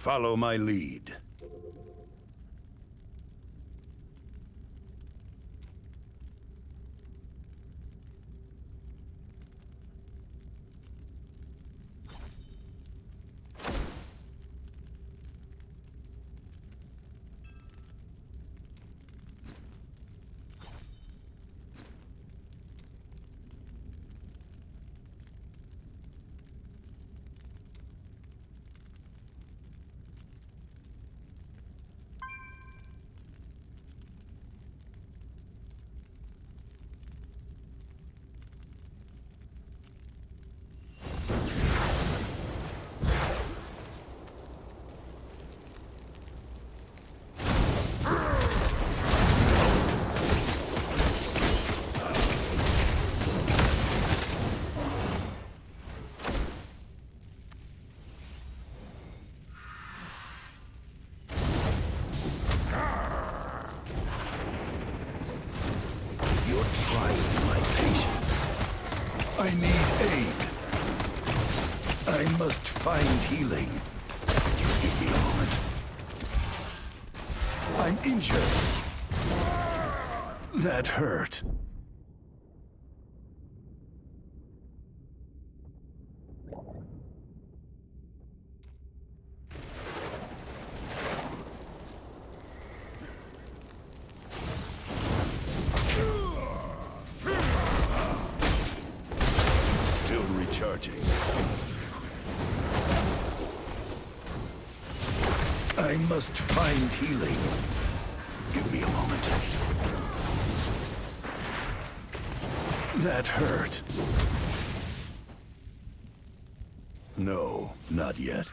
Follow my lead. I need aid. I must find healing. Give me a moment. I'm injured. That hurt. Recharging. I must find healing. Give me a moment. That hurt. No, not yet.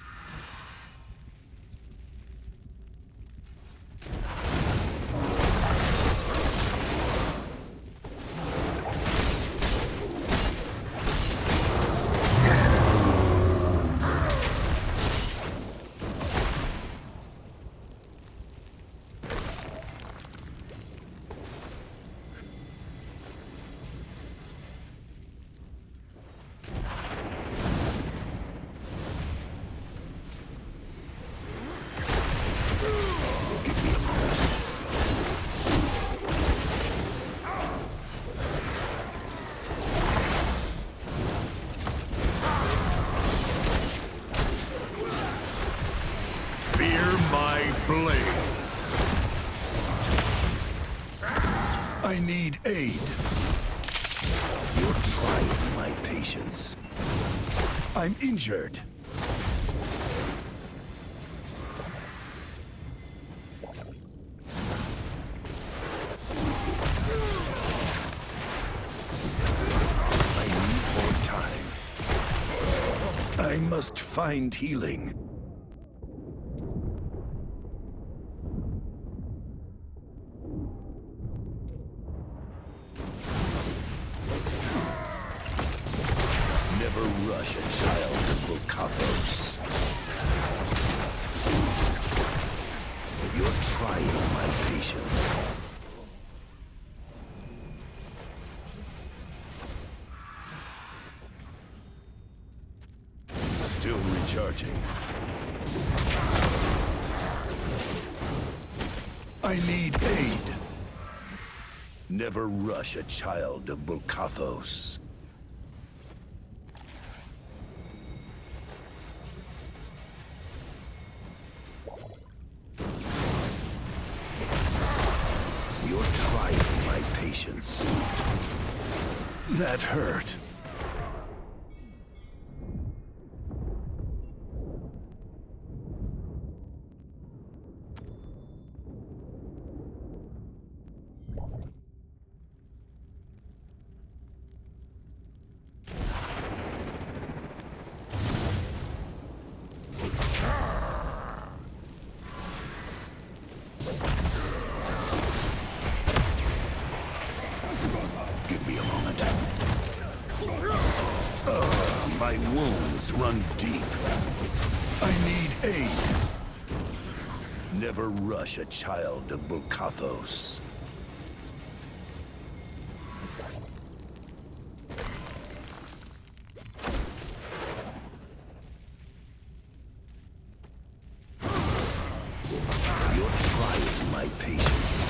Blaze. I need aid. You're trying my patience. I'm injured. I need more time. I must find healing. Never rush a child to Bulkathos. You're trying my patience. Still recharging. I need aid. Never rush a child to Bulkathos. You're trying my patience. That hurt. Give me a moment. My wounds run deep. I need aid. Never rush a child to Bulkathos. my patience.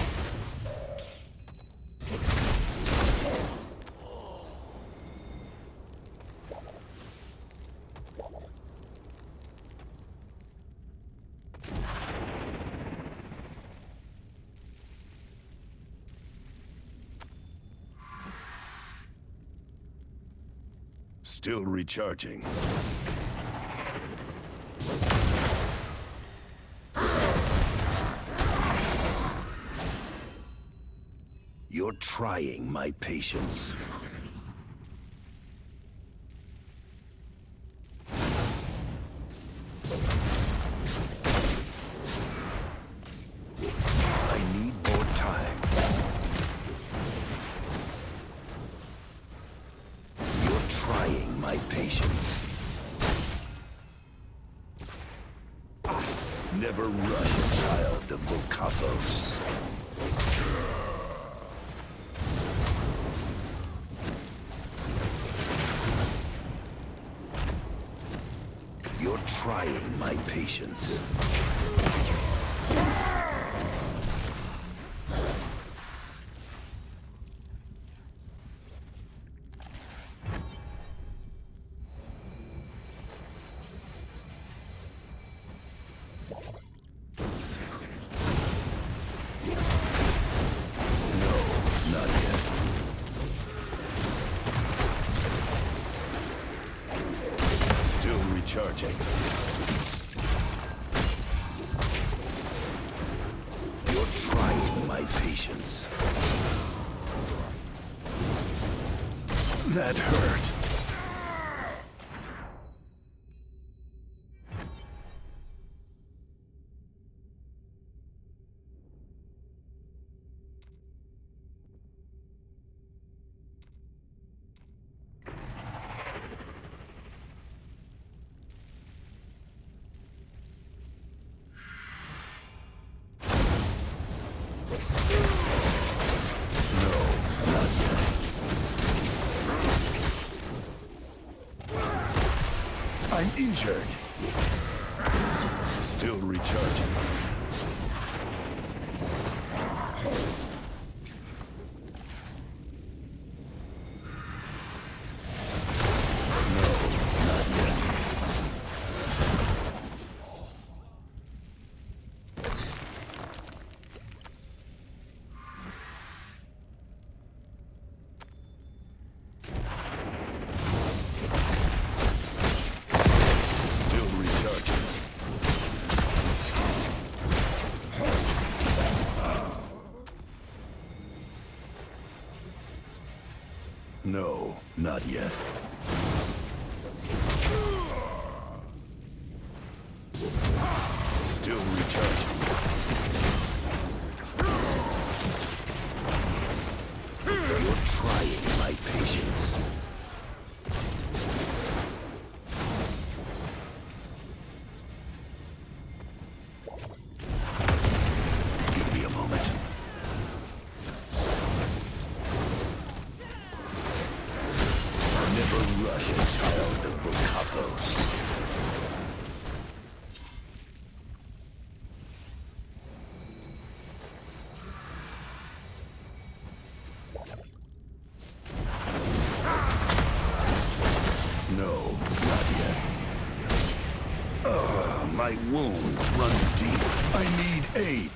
Still recharging. You're trying my patience. I need more time. You're trying my patience. Never rush a child of Bokathos. You're trying my patience. No, not yet. Still recharging. You're trying my patience. That hurt. I'm injured. Still recharging. No, not yet. No, not yet. Still recharging. You're trying my patience. Give me a moment. Never rush a child of Bokathos. No, not yet. My wounds run deep. I need aid.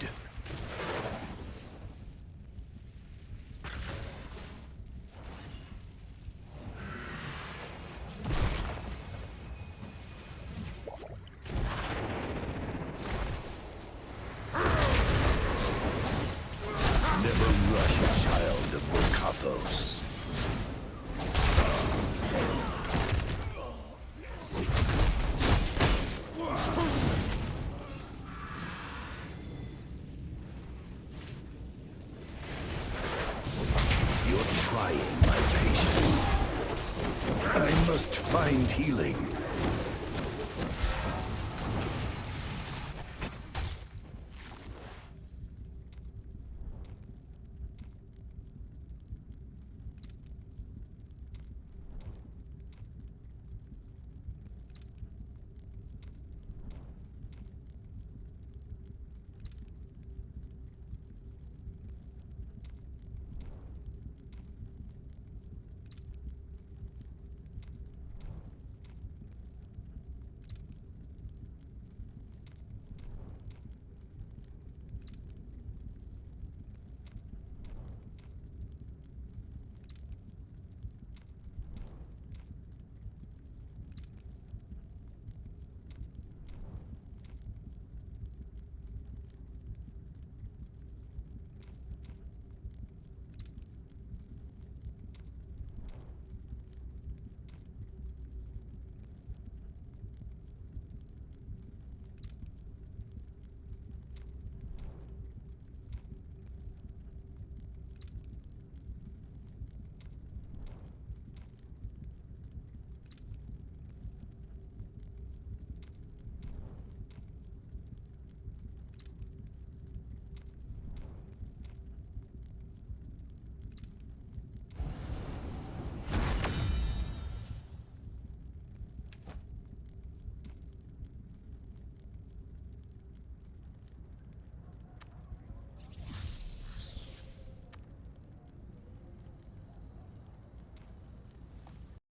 Never rush a child of Bokathos. You're trying my patience. I must find healing.